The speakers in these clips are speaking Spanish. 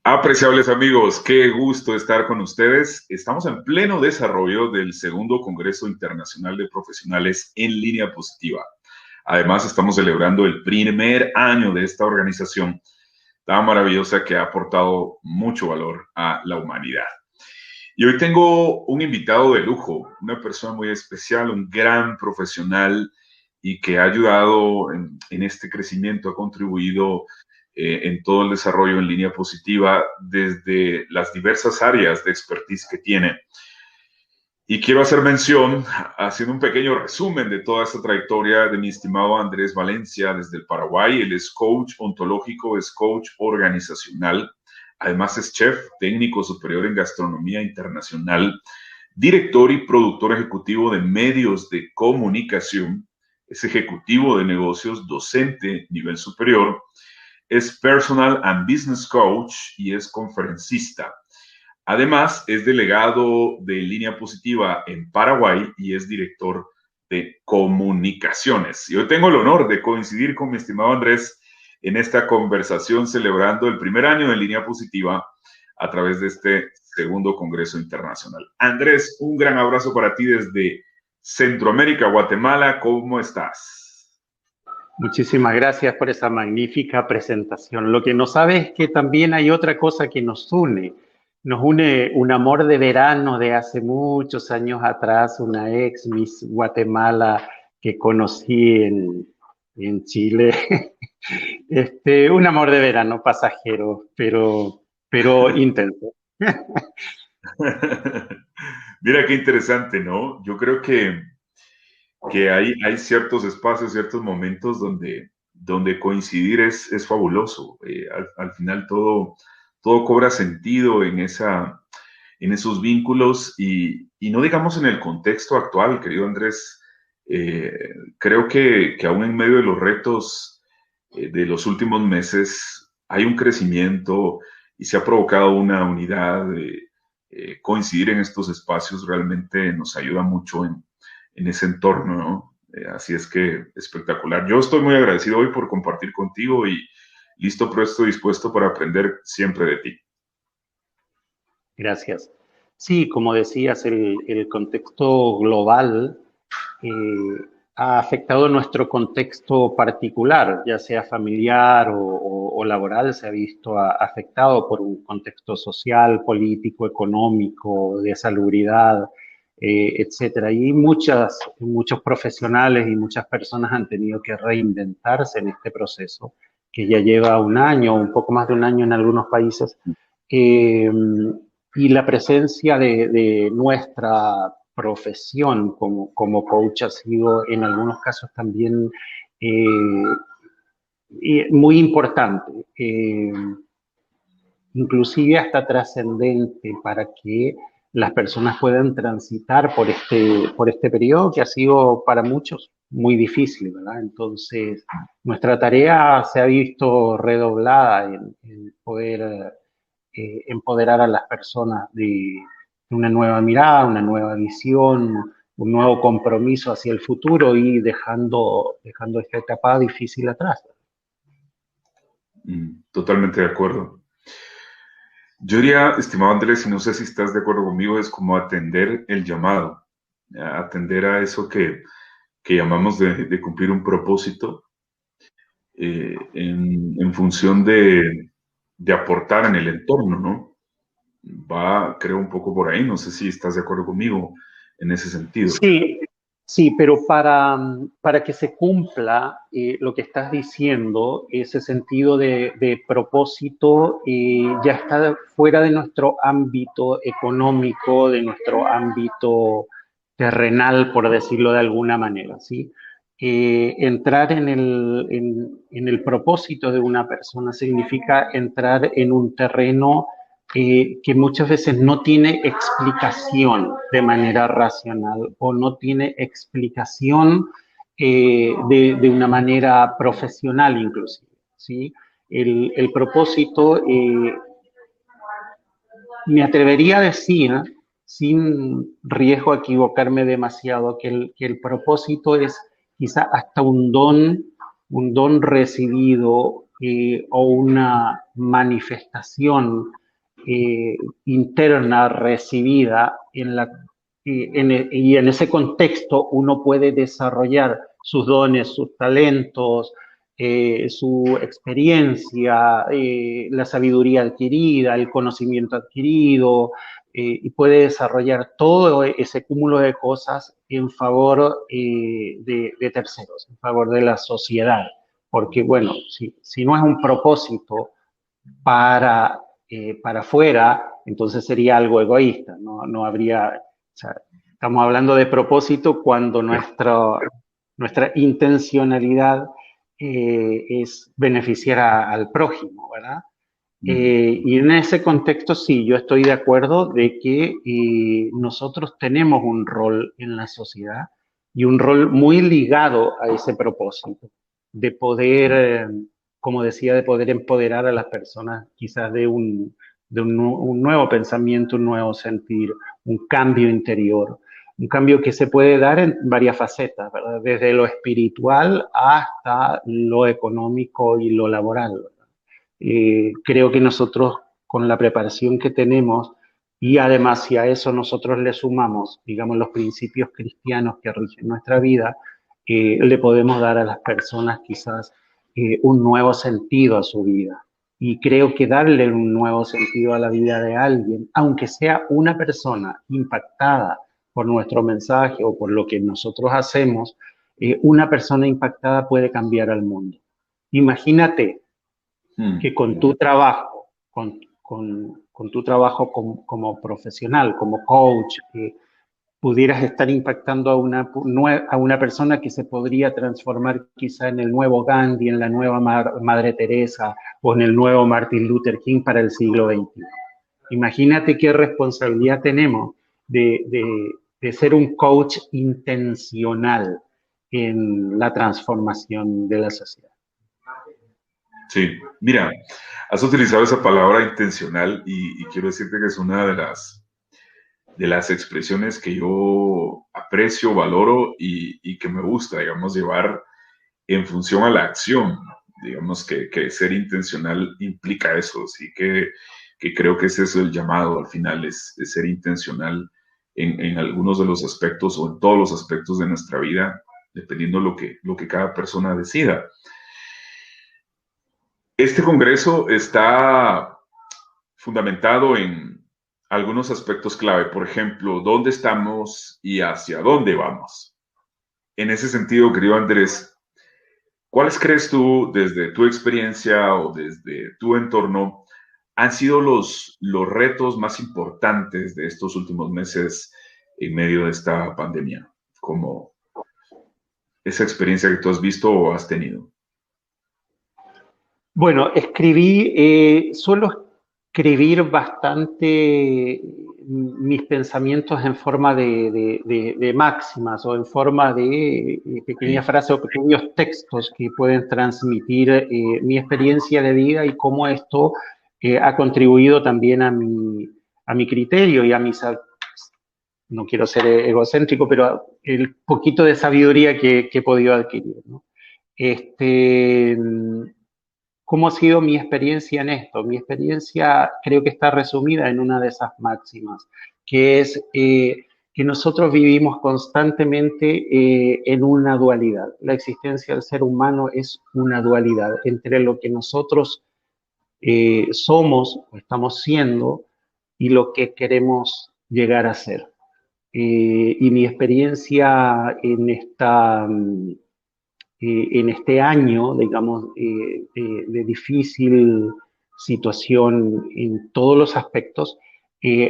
Apreciables amigos, qué gusto estar con ustedes. Estamos en pleno desarrollo del segundo Congreso Internacional de Profesionales en Línea Positiva. Además, estamos celebrando el primer año de esta organización tan maravillosa que ha aportado mucho valor a la humanidad. Y hoy tengo un invitado de lujo, una persona muy especial, un gran profesional y que ha ayudado en este crecimiento, ha contribuido en todo el desarrollo en línea positiva desde las diversas áreas de expertise que tiene. Y quiero hacer mención, haciendo un pequeño resumen de toda esta trayectoria de mi estimado Andrés Valencia desde el Paraguay. Él es coach ontológico, es coach organizacional. Además es chef, técnico superior en gastronomía internacional, director y productor ejecutivo de medios de comunicación, es ejecutivo de negocios, docente nivel superior, es personal and business coach y es conferencista. Además, es delegado de Línea Positiva en Paraguay y es director de comunicaciones. Y hoy tengo el honor de coincidir con mi estimado Andrés en esta conversación celebrando el primer año de Línea Positiva a través de este segundo Congreso Internacional. Andrés, un gran abrazo para ti desde Centroamérica, Guatemala. ¿Cómo estás? Muchísimas gracias por esa magnífica presentación. Lo que no sabe es que también hay otra cosa que nos une. Nos une un amor de verano de hace muchos años atrás, una ex Miss Guatemala que conocí en Chile. Un amor de verano pasajero, pero intenso. Mira qué interesante, ¿no? Yo creo que hay ciertos espacios, ciertos momentos donde coincidir es fabuloso. Al final todo cobra sentido en esos vínculos y no digamos en el contexto actual, querido Andrés. Creo que aún en medio de los retos de los últimos meses hay un crecimiento y se ha provocado una unidad. Coincidir en estos espacios realmente nos ayuda mucho en ese entorno, ¿no? Así es que espectacular. Yo estoy muy agradecido hoy por compartir contigo y listo, presto, dispuesto para aprender siempre de ti. Gracias. Sí, como decías, el contexto global ha afectado nuestro contexto particular, ya sea familiar o laboral, se ha visto afectado por un contexto social, político, económico, de salubridad, etcétera. Y muchos profesionales y muchas personas han tenido que reinventarse en este proceso, que ya lleva un año, un poco más de un año en algunos países. Y la presencia de nuestra profesión como coach ha sido en algunos casos también muy importante, inclusive hasta trascendente para que las personas puedan transitar por este periodo que ha sido para muchos muy difícil, ¿verdad? Entonces, nuestra tarea se ha visto redoblada en poder empoderar a las personas de una nueva mirada, una nueva visión, un nuevo compromiso hacia el futuro y dejando esta etapa difícil atrás. Totalmente de acuerdo. Yo diría, estimado Andrés, y no sé si estás de acuerdo conmigo, es como atender el llamado, atender a eso que llamamos de cumplir un propósito en función de aportar en el entorno, ¿no? Creo, un poco por ahí, no sé si estás de acuerdo conmigo en ese sentido. Sí, pero para que se cumpla lo que estás diciendo, ese sentido de propósito ya está fuera de nuestro ámbito económico, de nuestro ámbito terrenal, por decirlo de alguna manera, ¿sí? Entrar en el propósito de una persona significa entrar en un terreno que muchas veces no tiene explicación de manera racional o no tiene explicación de una manera profesional inclusive, ¿sí? El propósito, me atrevería a decir, sin riesgo a equivocarme demasiado, que el propósito es quizá hasta un don recibido o una manifestación interna recibida y en ese contexto uno puede desarrollar sus dones, sus talentos, su experiencia, la sabiduría adquirida, el conocimiento adquirido, y puede desarrollar todo ese cúmulo de cosas en favor de terceros, en favor de la sociedad. Porque, bueno, si no es un propósito para afuera, entonces sería algo egoísta, no habría, o sea, estamos hablando de propósito cuando nuestra intencionalidad es beneficiar al prójimo, ¿verdad? Y en ese contexto sí, yo estoy de acuerdo de que nosotros tenemos un rol en la sociedad y un rol muy ligado a ese propósito, de poder, como decía, de poder empoderar a las personas quizás un nuevo pensamiento, un nuevo sentir, un cambio interior, un cambio que se puede dar en varias facetas, ¿verdad? Desde lo espiritual hasta lo económico y lo laboral. Creo que nosotros, con la preparación que tenemos, y además si a eso nosotros le sumamos, digamos, los principios cristianos que rigen nuestra vida, le podemos dar a las personas quizás un nuevo sentido a su vida. Y creo que darle un nuevo sentido a la vida de alguien, aunque sea una persona impactada por nuestro mensaje o por lo que nosotros hacemos, una persona impactada puede cambiar al mundo. Imagínate que con tu trabajo, con tu trabajo como profesional, como coach, pudieras estar impactando a una persona que se podría transformar quizá en el nuevo Gandhi, en la nueva Madre Teresa o en el nuevo Martin Luther King para el siglo XXI. Imagínate qué responsabilidad tenemos de ser un coach intencional en la transformación de la sociedad. Sí, mira, has utilizado esa palabra intencional y quiero decirte que es una de las expresiones que yo aprecio, valoro y que me gusta, digamos, llevar en función a la acción. Digamos que ser intencional implica eso, sí que creo que ese es el llamado al final, es ser intencional en algunos de los aspectos o en todos los aspectos de nuestra vida, dependiendo lo que cada persona decida. Este congreso está fundamentado en algunos aspectos clave, por ejemplo, dónde estamos y hacia dónde vamos. En ese sentido, querido Andrés, ¿cuáles crees tú, desde tu experiencia o desde tu entorno, han sido los retos más importantes de estos últimos meses en medio de esta pandemia? Como esa experiencia que tú has visto o has tenido. Bueno, suelo escribir bastante mis pensamientos en forma de máximas o en forma de pequeñas frases o pequeños textos que pueden transmitir mi experiencia de vida y cómo esto ha contribuido también a mi criterio y a no quiero ser egocéntrico, pero el poquito de sabiduría que he podido adquirir, ¿no? ¿Cómo ha sido mi experiencia en esto? Mi experiencia creo que está resumida en una de esas máximas, que es que nosotros vivimos constantemente en una dualidad. La existencia del ser humano es una dualidad entre lo que nosotros somos o estamos siendo y lo que queremos llegar a ser. Y mi experiencia en este año, digamos, de difícil situación en todos los aspectos,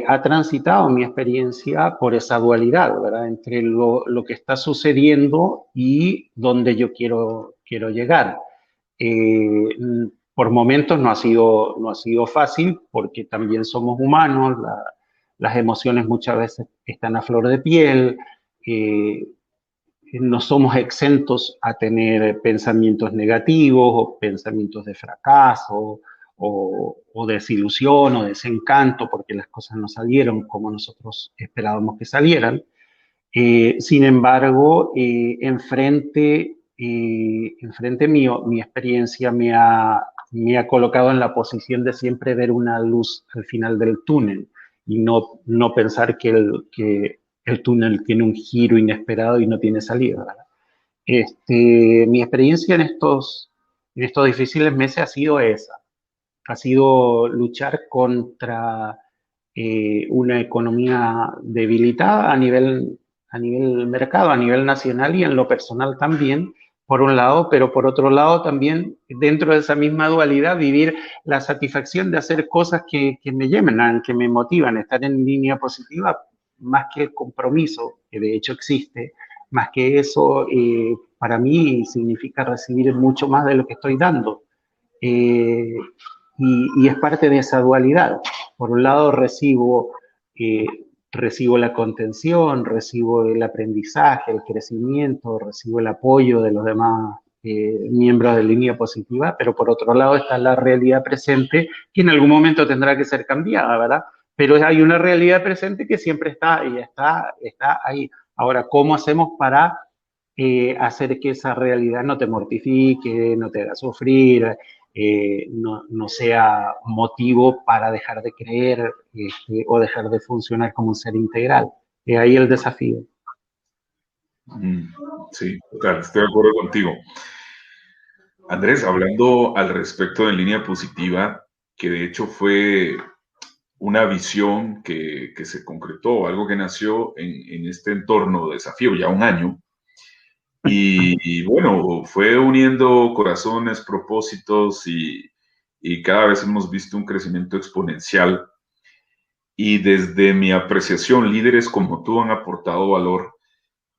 ha transitado mi experiencia por esa dualidad, ¿verdad? Entre lo que está sucediendo y donde yo quiero llegar. Por momentos no ha sido fácil porque también somos humanos, las emociones muchas veces están a flor de piel, no somos exentos a tener pensamientos negativos o pensamientos de fracaso o desilusión o desencanto porque las cosas no salieron como nosotros esperábamos que salieran. Sin embargo, enfrente mío, mi experiencia me ha me ha colocado en la posición de siempre ver una luz al final del túnel y no pensar que el túnel tiene un giro inesperado y no tiene salida, ¿verdad? Mi experiencia en estos difíciles meses ha sido esa, ha sido luchar contra una economía debilitada a nivel mercado, a nivel nacional y en lo personal también, por un lado, pero por otro lado también dentro de esa misma dualidad vivir la satisfacción de hacer cosas que me llenan, que me motivan, estar en línea positiva, más que el compromiso, que de hecho existe, más que eso, para mí significa recibir mucho más de lo que estoy dando. Eh, y es parte de esa dualidad. Por un lado eh, recibo la contención, recibo el aprendizaje, el crecimiento, recibo el apoyo de los demás miembros de línea positiva, pero por otro lado está la realidad presente que en algún momento tendrá que ser cambiada, ¿verdad? Pero hay una realidad presente que siempre está y está ahí. Ahora, ¿cómo hacemos para hacer que esa realidad no te mortifique, no te haga sufrir, no sea motivo para dejar de creer o dejar de funcionar como un ser integral? Ahí el desafío. Sí, total, estoy de acuerdo contigo. Andrés, hablando al respecto de línea positiva, que de hecho fue una visión que se concretó, algo que nació en este entorno de desafío ya un año. Y bueno, fue uniendo corazones, propósitos y cada vez hemos visto un crecimiento exponencial. Y desde mi apreciación, líderes como tú han aportado valor.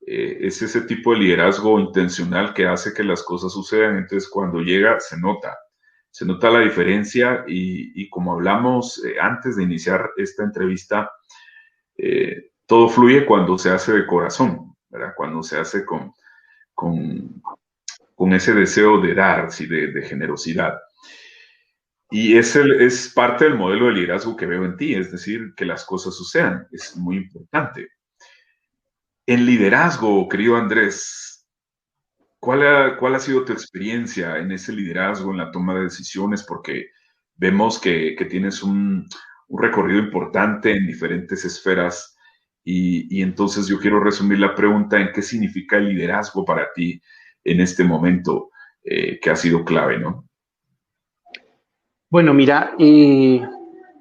Es ese tipo de liderazgo intencional que hace que las cosas sucedan. Entonces, cuando llega, se nota la diferencia y como hablamos antes de iniciar esta entrevista, todo fluye cuando se hace de corazón, ¿verdad? Cuando se hace con, con ese deseo de dar, ¿sí? De generosidad. Y es parte del modelo de liderazgo que veo en ti, es decir, que las cosas sucedan, es muy importante. En liderazgo, querido Andrés, ¿cuál ha sido tu experiencia en ese liderazgo, en la toma de decisiones? Porque vemos que tienes un recorrido importante en diferentes esferas y entonces yo quiero resumir la pregunta en qué significa el liderazgo para ti en este momento que ha sido clave, ¿no? Bueno, mira,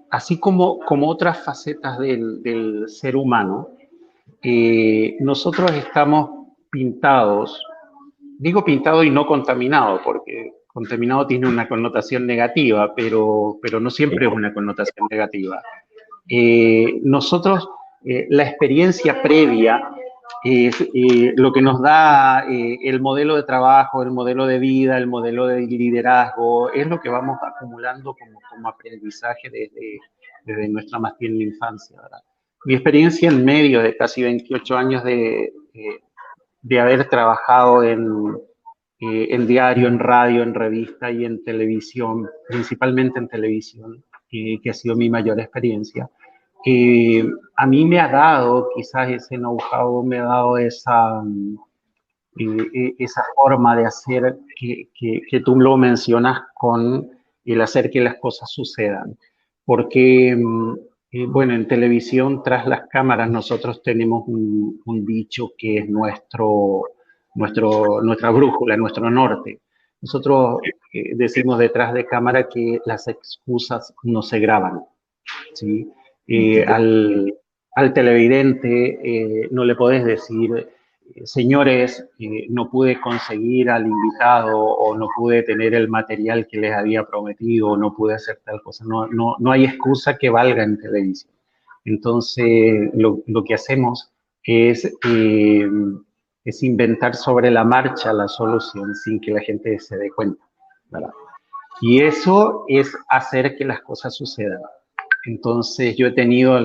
así como otras facetas del ser humano, nosotros estamos pintados, digo pintado y no contaminado, porque contaminado tiene una connotación negativa, pero no siempre es una connotación negativa. Nosotros, la experiencia previa es lo que nos da el modelo de trabajo, el modelo de vida, el modelo de liderazgo, es lo que vamos acumulando como aprendizaje desde nuestra más tierna infancia, ¿verdad? Mi experiencia en medio de casi 28 años de haber trabajado en diario, en radio, en revista y en televisión, principalmente en televisión, que ha sido mi mayor experiencia. A mí me ha dado, quizás ese know-how, me ha dado esa forma de hacer que tú lo mencionas con el hacer que las cosas sucedan. Porque, bueno, en televisión, tras las cámaras, nosotros tenemos un dicho que es nuestra brújula, nuestro norte. Nosotros decimos detrás de cámara que las excusas no se graban, ¿sí? Al televidente no le podés decir, señores, no pude conseguir al invitado o no pude tener el material que les había prometido o no pude hacer tal cosa. No hay excusa que valga en televisión. Entonces, lo que hacemos es inventar sobre la marcha la solución sin que la gente se dé cuenta, ¿verdad? Y eso es hacer que las cosas sucedan. Entonces yo he tenido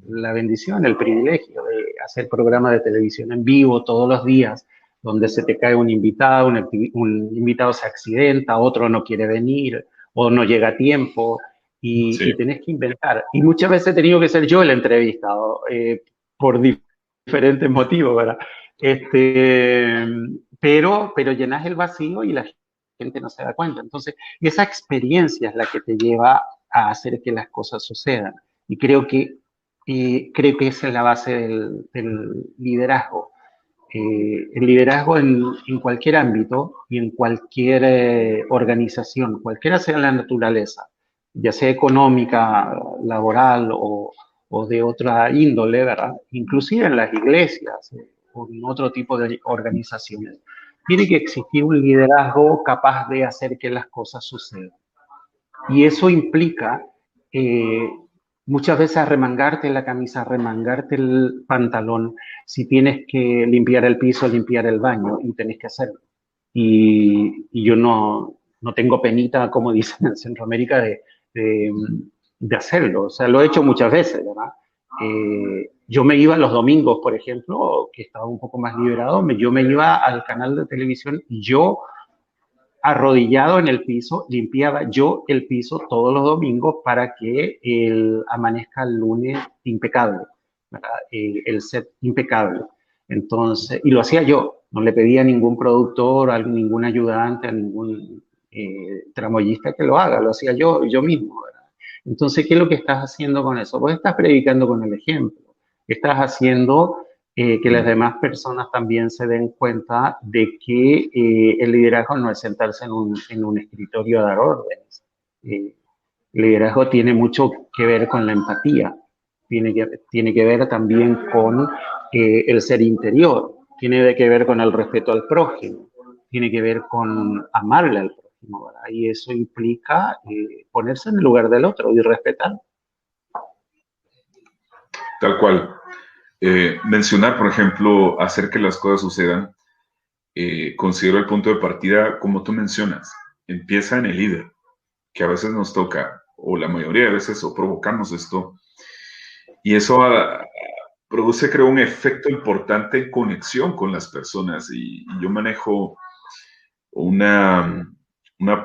la bendición, el privilegio de hacer programas de televisión en vivo todos los días, donde se te cae un invitado, un invitado se accidenta, otro no quiere venir o no llega a tiempo y tenés que inventar. Y muchas veces he tenido que ser yo el entrevistado por diferentes motivos, ¿verdad? Pero llenas el vacío y la gente no se da cuenta. Entonces, esa experiencia es la que te lleva a hacer que las cosas sucedan. Y creo que esa es la base del liderazgo. El liderazgo en cualquier ámbito y en cualquier organización, cualquiera sea la naturaleza, ya sea económica, laboral o de otra índole, ¿verdad? Inclusive en las iglesias o en otro tipo de organizaciones. Tiene que existir un liderazgo capaz de hacer que las cosas sucedan. Y eso implica eh, muchas veces arremangarte la camisa, arremangarte el pantalón, si tienes que limpiar el piso, limpiar el baño, y tenés que hacerlo. Y yo no tengo penita, como dicen en Centroamérica, de, de hacerlo. O sea, lo he hecho muchas veces, ¿verdad? Yo me iba los domingos, por ejemplo, que estaba un poco más liberado, yo me iba al canal de televisión y yo arrodillado en el piso, limpiaba yo el piso todos los domingos para que amanezca el lunes impecable, el set impecable. Entonces, y lo hacía yo, no le pedía a ningún productor, a ningún ayudante, a ningún tramoyista que lo haga, lo hacía yo mismo, ¿verdad? Entonces, ¿qué es lo que estás haciendo con eso? Pues estás predicando con el ejemplo, estás haciendo que las demás personas también se den cuenta de que el liderazgo no es sentarse en un escritorio a dar órdenes. El liderazgo tiene mucho que ver con la empatía, tiene que ver también con el ser interior, tiene que ver con el respeto al prójimo, tiene que ver con amarle al prójimo, ¿verdad? Y eso implica ponerse en el lugar del otro y respetar. Tal cual. Mencionar, por ejemplo, hacer que las cosas sucedan, considero el punto de partida, como tú mencionas, empieza en el líder, que a veces nos toca, o la mayoría de veces, o provocamos esto, y eso produce, creo, un efecto importante en conexión con las personas, y yo manejo una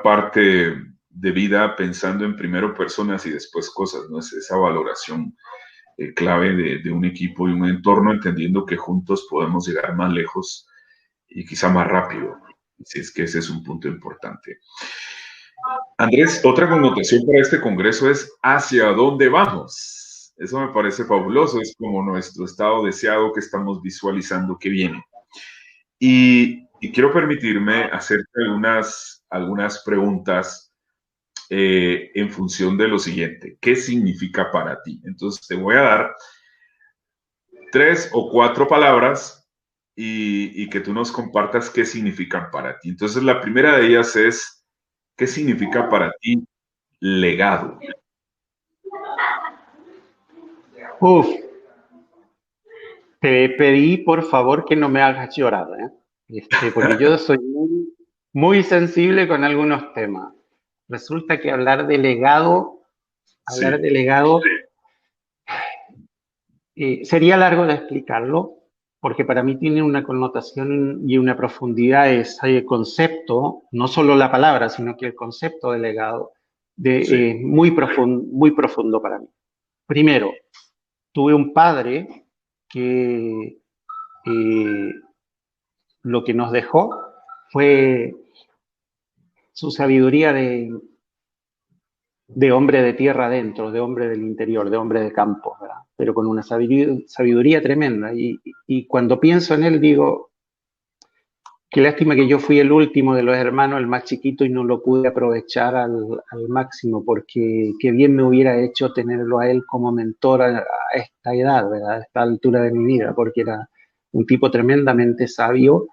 parte de vida pensando en primero personas y después cosas, ¿no? Es esa valoración clave de un equipo y un entorno, entendiendo que juntos podemos llegar más lejos y quizá más rápido, si es que ese es un punto importante. Andrés, otra connotación para este congreso es hacia dónde vamos. Eso me parece fabuloso, es como nuestro estado deseado que estamos visualizando que viene. Y quiero permitirme hacerte algunas preguntas en función de lo siguiente. ¿Qué significa para ti? Entonces te voy a dar 3 o 4 palabras y que tú nos compartas qué significan para ti. Entonces la primera de ellas es, ¿qué significa para ti legado? Uf, te pedí por favor que no me hagas llorar, ¿eh? Porque yo soy muy sensible con algunos temas. Resulta que hablar Sí, de legado sería largo de explicarlo, porque para mí tiene una connotación y una profundidad ese concepto, no solo la palabra, sino que el concepto de legado, sí. muy profundo para mí. Primero, tuve un padre que eh, lo que nos dejó fue su sabiduría de hombre de tierra adentro, de hombre del interior, de hombre de campo, ¿verdad? Pero con una sabiduría tremenda. Y cuando pienso en él digo, qué lástima que yo fui el último de los hermanos, el más chiquito, y no lo pude aprovechar al máximo, porque qué bien me hubiera hecho tenerlo a él como mentor a esta edad, ¿verdad? A esta altura de mi vida, porque era un tipo tremendamente sabio,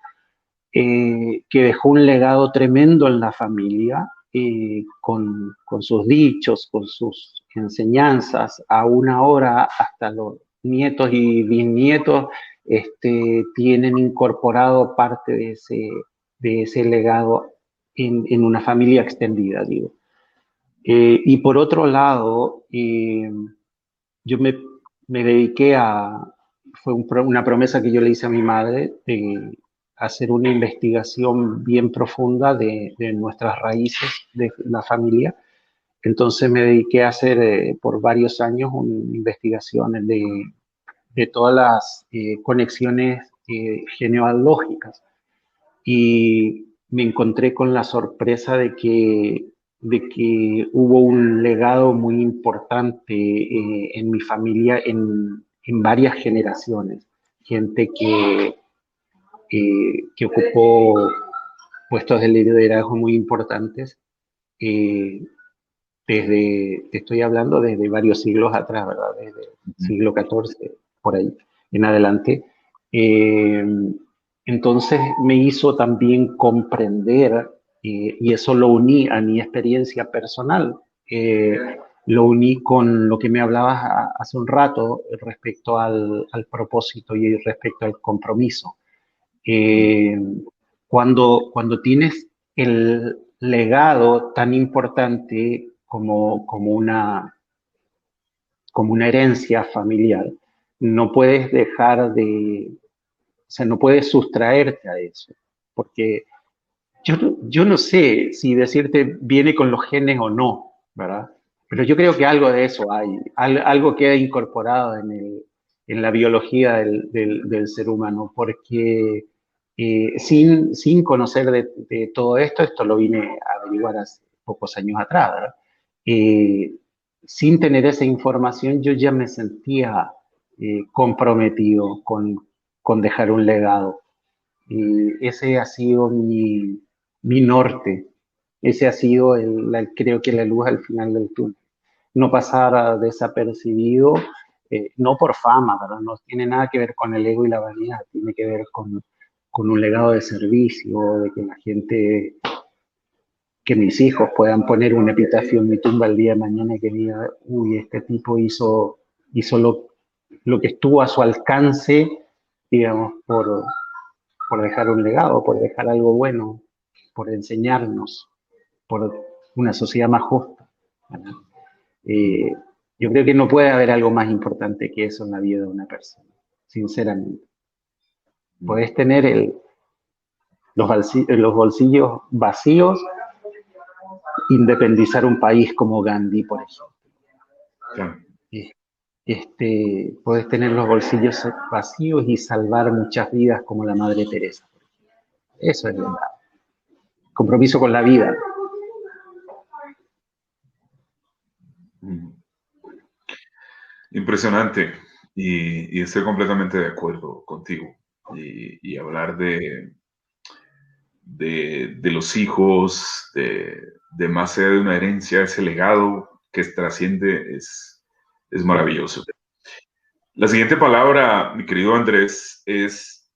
que dejó un legado tremendo en la familia, con sus dichos, con sus enseñanzas, aún ahora hasta los nietos y bisnietos tienen incorporado parte de ese legado en una familia extendida, digo. Y por otro lado, yo me dediqué fue una promesa que yo le hice a mi madre de hacer una investigación bien profunda de nuestras raíces de la familia. Entonces me dediqué a hacer por varios años una investigación de todas las conexiones genealógicas. Y me encontré con la sorpresa de que hubo un legado muy importante en mi familia en varias generaciones. Gente que ocupó puestos de liderazgo muy importantes, eh, te estoy hablando desde varios siglos atrás, ¿verdad? Desde el siglo XIV, por ahí en adelante. Eh, entonces me hizo también comprender, y eso lo uní a mi experiencia personal, lo uní con lo que me hablabas hace un rato respecto al propósito y respecto al compromiso. Eh, cuando tienes el legado tan importante como una herencia familiar, no puedes dejar o sea, no puedes sustraerte a eso, porque yo no sé si decirte viene con los genes o no, ¿verdad? Pero yo creo que algo de eso hay, algo queda incorporado en la biología del ser humano, porque sin conocer de todo esto lo vine a averiguar hace pocos años atrás, ¿verdad? Eh, Sin tener esa información yo ya me sentía comprometido con dejar un legado. Y ese ha sido mi norte, ese ha sido, creo que la luz al final del túnel. No pasar desapercibido, no por fama, ¿verdad? No tiene nada que ver con el ego y la vanidad, tiene que ver con un legado de servicio, de que la gente, que mis hijos puedan poner un epitafio en mi tumba el día de mañana y que diga, uy, este tipo hizo lo que estuvo a su alcance, digamos, por dejar un legado, por dejar algo bueno, por enseñarnos, por una sociedad más justa, ¿verdad? Eh, yo creo que no puede haber algo más importante que eso en la vida de una persona, sinceramente. Puedes tener los bolsillos vacíos, independizar un país como Gandhi, por ejemplo. Claro. Puedes tener los bolsillos vacíos y salvar muchas vidas como la Madre Teresa. Eso es verdad. Compromiso con la vida. Impresionante. Y estoy completamente de acuerdo contigo. Y hablar de los hijos, de más allá de una herencia, ese legado que trasciende es maravilloso. La siguiente palabra, mi querido Andrés, es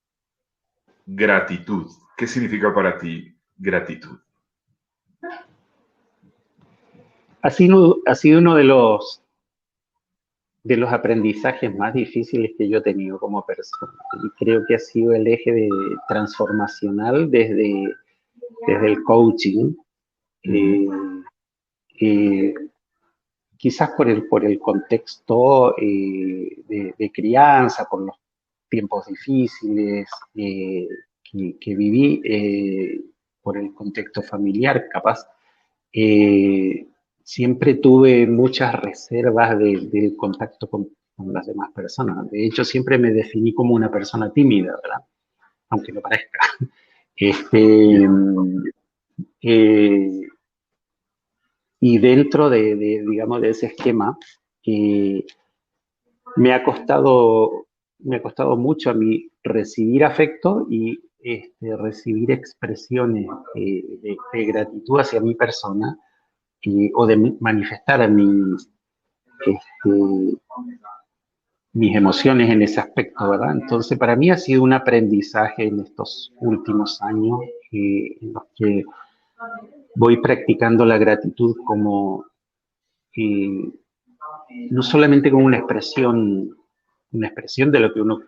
gratitud. ¿Qué significa para ti gratitud? Ha sido uno de los aprendizajes más difíciles que yo he tenido como persona. Y creo que ha sido el eje transformacional desde el coaching. Quizás por el contexto de crianza, por los tiempos difíciles que viví, por el contexto familiar, capaz. Siempre tuve muchas reservas del contacto con las demás personas. De hecho, siempre me definí como una persona tímida, ¿verdad? Aunque no parezca. Y dentro digamos, de ese esquema, me ha costado mucho a mí recibir afecto y recibir expresiones de gratitud hacia mi persona, o de manifestar a mis emociones en ese aspecto, ¿verdad? Entonces, para mí ha sido un aprendizaje en estos últimos años, en los que voy practicando la gratitud como, no solamente como una expresión de lo que uno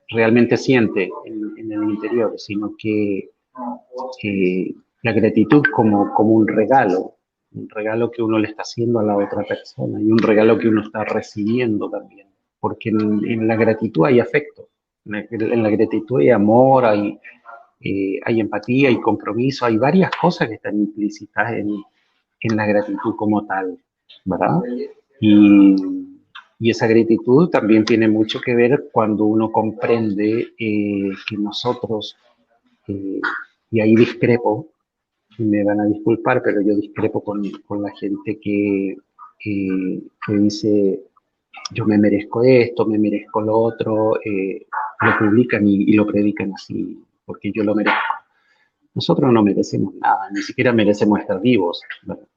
realmente siente en el interior, sino que la gratitud como un regalo que uno le está haciendo a la otra persona y un regalo que uno está recibiendo también, porque en la gratitud hay afecto, en la gratitud hay amor, hay empatía, hay compromiso, hay varias cosas que están implícitas en la gratitud como tal, ¿verdad? Y esa gratitud también tiene mucho que ver cuando uno comprende que nosotros Y ahí discrepo, y me van a disculpar, pero yo discrepo con la gente que dice, yo me merezco esto, me merezco lo otro, lo publican y lo predican así, porque yo lo merezco. Nosotros no merecemos nada, ni siquiera merecemos estar vivos, ¿verdad?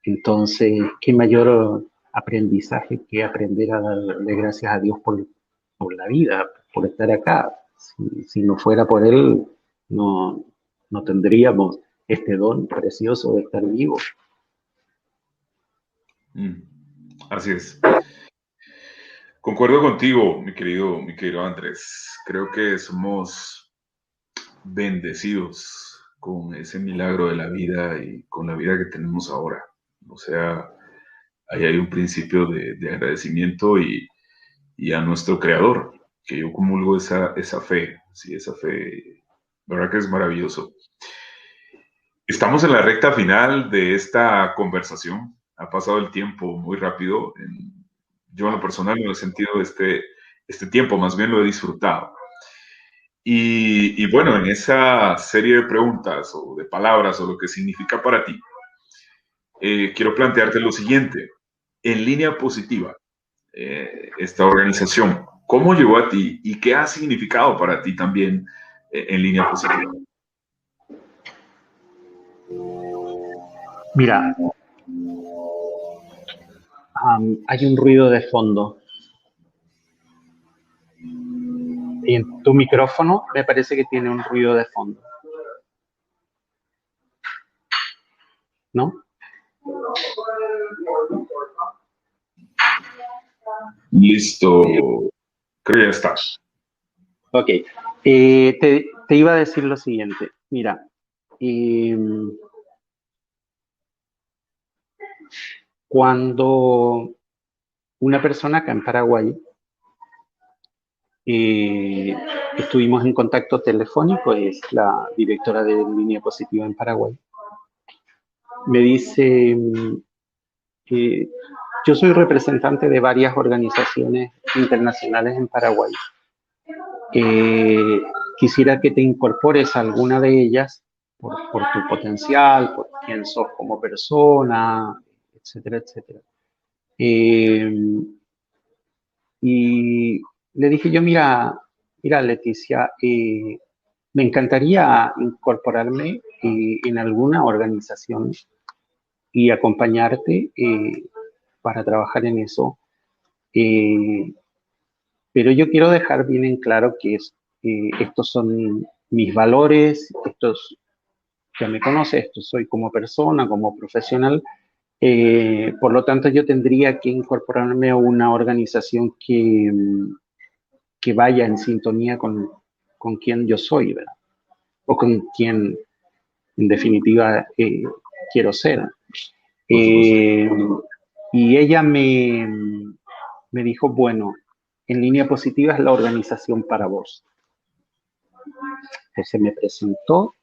Entonces, ¿qué mayor aprendizaje que aprender a darle gracias a Dios por la vida, por estar acá? Si no fuera por Él, no, no tendríamos este don precioso de estar vivos. Así es. Concuerdo contigo, mi querido Andrés. Creo que somos bendecidos con ese milagro de la vida y con la vida que tenemos ahora. O sea, ahí hay un principio de agradecimiento y a nuestro Creador, que yo comulgo esa fe, sí, esa fe, verdad que es maravilloso. Estamos en la recta final de esta conversación. Ha pasado el tiempo muy rápido. Yo en lo personal no he sentido este tiempo, más bien lo he disfrutado. Y bueno, en esa serie de preguntas o de palabras o lo que significa para ti, quiero plantearte lo siguiente. En línea positiva, esta organización, ¿cómo llegó a ti y qué ha significado para ti también en línea positiva? Mira, hay un ruido de fondo. Y en tu micrófono me parece que tiene un ruido de fondo. ¿No? Listo. Creo que ya está. Ok. Te iba a decir lo siguiente. Mira, cuando una persona acá en Paraguay, estuvimos en contacto telefónico, es la directora de Línea Positiva en Paraguay, me dice, yo soy representante de varias organizaciones internacionales en Paraguay. Quisiera que te incorpores a alguna de ellas por tu potencial, por quién sos como persona, etcétera, etcétera. Y le dije yo, mira Leticia, me encantaría incorporarme en alguna organización y acompañarte para trabajar en eso. Pero yo quiero dejar bien en claro que estos son mis valores, estos, ya me conoces, esto soy como persona, como profesional. Por lo tanto, yo tendría que incorporarme a una organización que vaya en sintonía con quien yo soy, ¿verdad? O con quien, en definitiva, quiero ser. Por supuesto. Y ella me dijo, bueno, en línea positiva es la organización para vos. Entonces me presentó,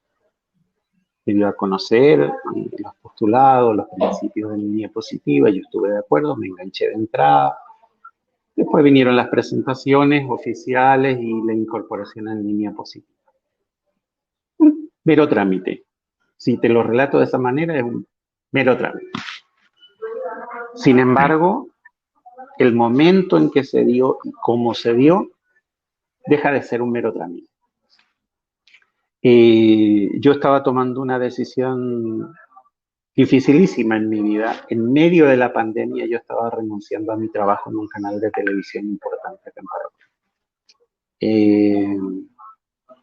me dio a conocer los postulados, los principios de línea positiva, yo estuve de acuerdo, me enganché de entrada. Después vinieron las presentaciones oficiales y la incorporación en línea positiva. Un mero trámite. Si te lo relato de esa manera, es un mero trámite. Sin embargo, el momento en que se dio y cómo se dio, deja de ser un mero trámite. Yo estaba tomando una decisión dificilísima en mi vida. En medio de la pandemia yo estaba renunciando a mi trabajo en un canal de televisión importante acá en Paraguay.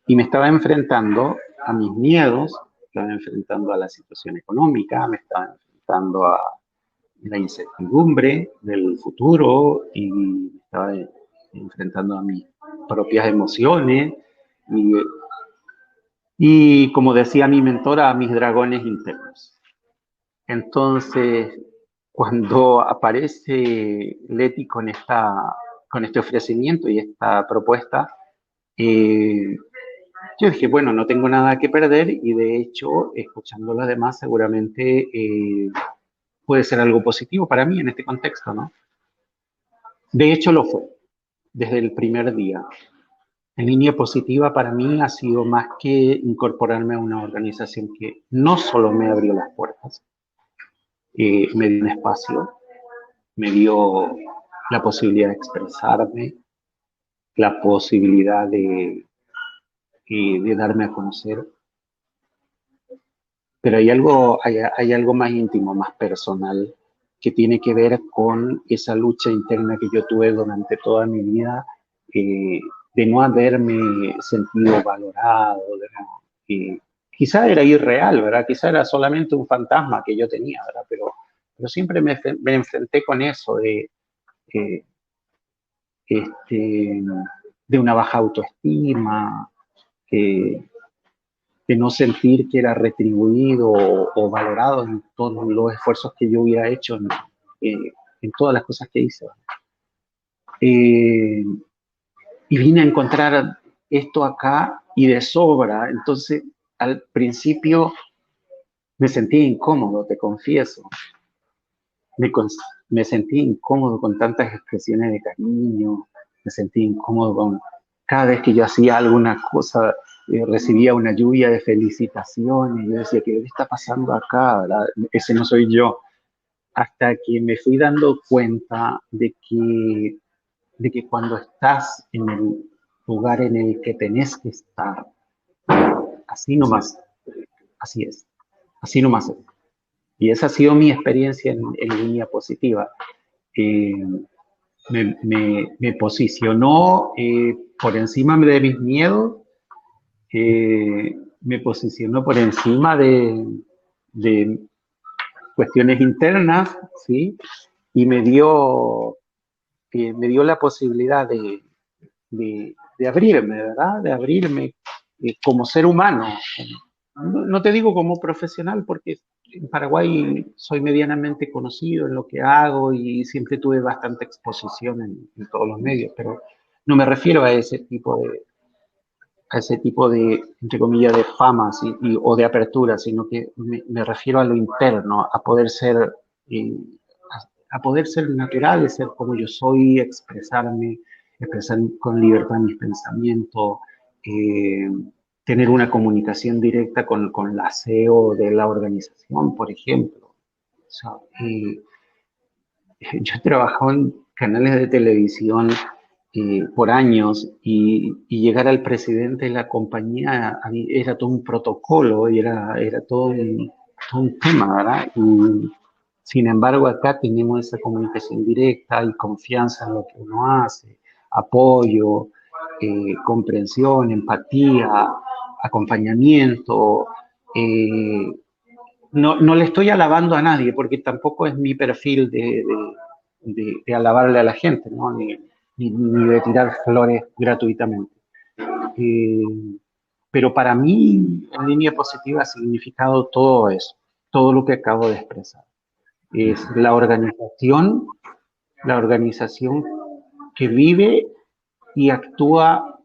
Y me estaba enfrentando a mis miedos, me estaba enfrentando a la situación económica, me estaba enfrentando a la incertidumbre del futuro y me estaba enfrentando a mis propias emociones y como decía mi mentora, a mis dragones internos. Entonces, cuando aparece Leti con este ofrecimiento y esta propuesta, yo dije, bueno, no tengo nada que perder y de hecho, escuchando a los demás, seguramente puede ser algo positivo para mí en este contexto, ¿no? De hecho, lo fue, desde el primer día. En línea positiva para mí ha sido más que incorporarme a una organización que no solo me abrió las puertas, me dio un espacio, me dio la posibilidad de expresarme, la posibilidad de darme a conocer, pero hay algo más íntimo, más personal, que tiene que ver con esa lucha interna que yo tuve durante toda mi vida, eh, de no haberme sentido valorado, de no, quizá era irreal, ¿verdad? Quizá era solamente un fantasma que yo tenía, ¿verdad? Pero siempre me enfrenté con eso eh, este, de una baja autoestima, que de no sentir que era retribuido o valorado en todos los esfuerzos que yo hubiera hecho en todas las cosas que hice. Eh, y vine a encontrar esto acá y de sobra. Entonces, al principio me sentí incómodo, te confieso. Me, me sentí incómodo con tantas expresiones de cariño, me sentí incómodo con cada vez que yo hacía alguna cosa, recibía una lluvia de felicitaciones, yo decía, ¿qué está pasando acá? ¿Verdad? Ese no soy yo. Hasta que me fui dando cuenta de que cuando estás en el lugar en el que tenés que estar, así nomás, así es, así nomás es. Y esa ha sido mi experiencia en línea positiva. Eh, me posicionó por encima de mis miedos, me posicionó por encima de cuestiones internas, ¿sí? Y me dio la posibilidad de abrirme, ¿verdad? De abrirme como ser humano. No, no te digo como profesional, porque en Paraguay soy medianamente conocido en lo que hago y siempre tuve bastante exposición en todos los medios, pero no me refiero a ese tipo de, entre comillas, de famas o de apertura, sino que me refiero a lo interno, a poder ser, eh, a poder ser natural, ser como yo soy, expresarme, expresar con libertad mis pensamientos, eh, tener una comunicación directa con la CEO de la organización, por ejemplo. O sea, yo he trabajado en canales de televisión por años y llegar al presidente de la compañía a mí era todo un protocolo y era todo un tema, ¿verdad? Y sin embargo acá tenemos esa comunicación directa y confianza en lo que uno hace, apoyo, comprensión, empatía, acompañamiento. Eh, no le estoy alabando a nadie porque tampoco es mi perfil de alabarle a la gente, ¿no? Ni de tirar flores gratuitamente. Eh, pero para mí, en línea positiva, ha significado todo eso, todo lo que acabo de expresar. Es la organización que vive y actúa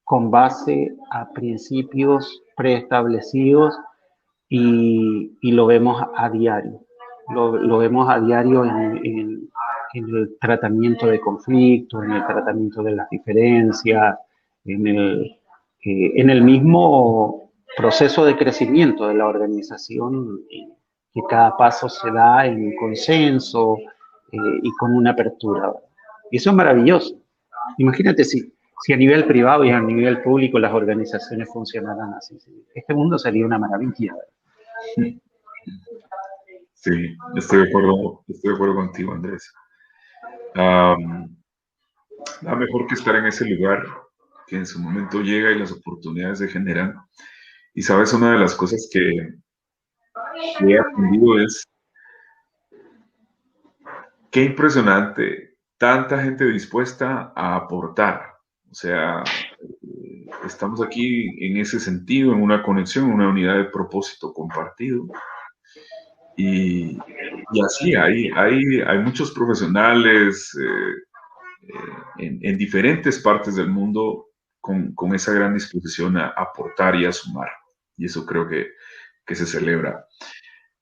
con base a principios preestablecidos y lo vemos a diario. Lo vemos a diario en el tratamiento de conflictos, en el tratamiento de las diferencias, en el mismo proceso de crecimiento de la organización, que cada paso se da en consenso y con una apertura. Y eso es maravilloso. Imagínate si a nivel privado y a nivel público las organizaciones funcionaran así. Este mundo sería una maravilla. Sí, estoy de acuerdo contigo, Andrés. Nada mejor que estar en ese lugar que en su momento llega y las oportunidades se generan. Y sabes, una de las cosas que he aprendido es qué impresionante, tanta gente dispuesta a aportar. O sea, estamos aquí en ese sentido, en una conexión, en una unidad de propósito compartido. Y así, hay muchos profesionales en diferentes partes del mundo con esa gran disposición a aportar y a sumar. Y eso creo que se celebra.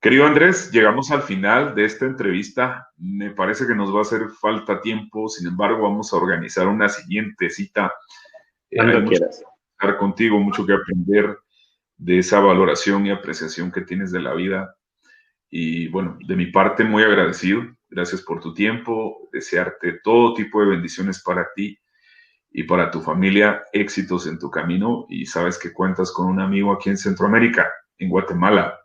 Querido Andrés, llegamos al final de esta entrevista. Me parece que nos va a hacer falta tiempo, sin embargo, vamos a organizar una siguiente cita Hay Cuando mucho quieras. que hablar contigo, mucho que aprender de esa valoración y apreciación que tienes de la vida. Y bueno, de mi parte, muy agradecido. Gracias por tu tiempo. Desearte todo tipo de bendiciones para ti y para tu familia, éxitos en tu camino. Y sabes que cuentas con un amigo aquí en Centroamérica, en Guatemala.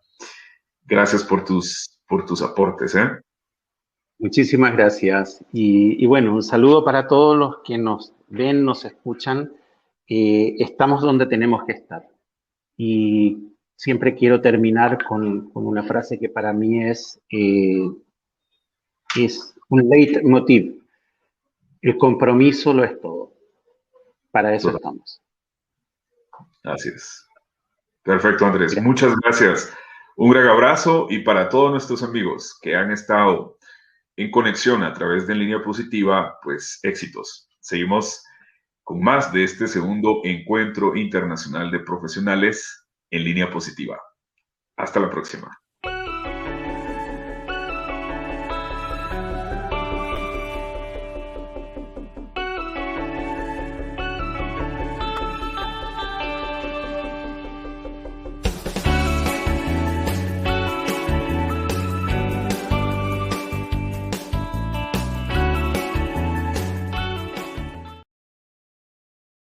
Gracias por tus aportes, ¿eh? Muchísimas gracias. Y bueno, un saludo para todos los que nos ven, nos escuchan. Estamos donde tenemos que estar. Y siempre quiero terminar con una frase que para mí es un leitmotiv. El compromiso lo es todo. Para eso Total. estamos. Así es. Perfecto, Andrés. Gracias. Muchas gracias. Un gran abrazo y para todos nuestros amigos que han estado en conexión a través de En Línea Positiva, pues éxitos. Seguimos con más de este segundo encuentro internacional de profesionales en línea positiva. Hasta la próxima.